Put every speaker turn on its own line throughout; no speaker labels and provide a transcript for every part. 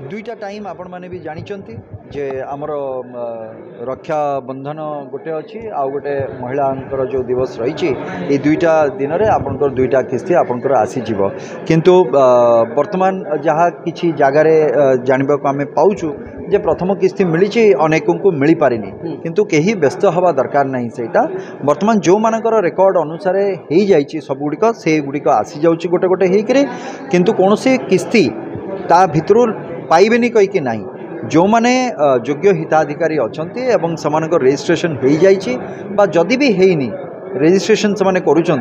दुईटा टाइम आपण मैंने भी जानी जे आमर रक्षा बंधन गोटे अच्छी आउ गोटे महिला जो दिवस रही ये दुईटा दिन में आपंकर दुईटा किस्ती आपंकर आसीज किंतु वर्तमान जहाँ किसी जगार जानवा को आम पाचु जे प्रथम किस्ती मिली अनेकों को मिल पारिनी किंतु कहीं व्यस्त हवा दरकार नहीं सेटा वर्तमान जो मानकर रेकर्ड अनुसार हो जाइए सबुड़िक से गुड़िक आसी जाऊँगी गोटे गोटे होकर किंतु कौन सी किस्ती ता भितर पाइबेनी कहीकि नहीं जो माने योग्य हिताधिकारी अच्छा एवं समान रेजिस्ट्रेशन हो जाइए बा जदि भी हैनी रेजिस्ट्रेशन से करुँच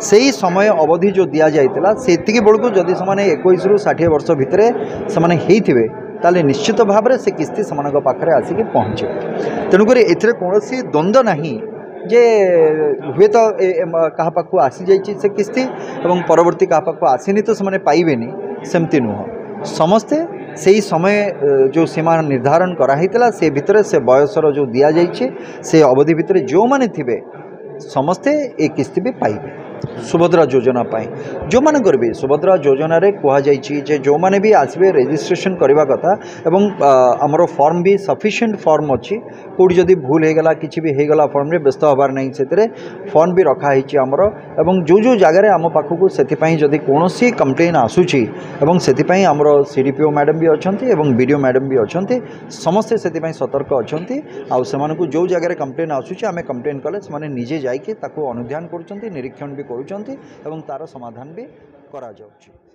से समय अवधि जो दि जाता से बेलू जदि से 21 ରୁ 60 वर्ष भितर से ताले निश्चित भाव में से किस्ती से पाखे आसिक पहुँचे तेणुक कौन द्वंद्व नहीं जे हुए तो क्या पाक आसी जाइए से किस्ती और परवर्ती क्या पाक आसनी तो से पाइबेनी सेमती नुह समस्ते से ही समय जो सीमा निर्धारण कराइला से भितर से बयसर जो दि जाइए से अवधि भितर जो माने थिबे समस्ते ये किस्ती भी पाइबे सुभद्रा योजना पाई जो माने भी सुभद्रा योजना रे कह जाइए जो माने भी आसबे रेजिस्ट्रेशन करवा कथा एवं आमर फॉर्म भी सफिशिएंट फॉर्म अच्छी कौटी जदि भूल हो गला किसी भी होगला फॉर्म रे व्यस्त हबार नहीं से फॉर्म भी रखाही आमर एवं जो जो जगार आम पाखक से जदि कौन कंप्लेन आसूची एवं से आमर सीडीपीओ मैडम भी अच्छा बीडीओ मैडम भी अच्छा समस्ते से सतर्क अच्छा आउ जो जगार कंप्लेन आसूची आम कंप्लेन कले से निजे जाइए अनुध्यान कर निरीक्षण भी करुँच तार समाधान भी करा जाउछि।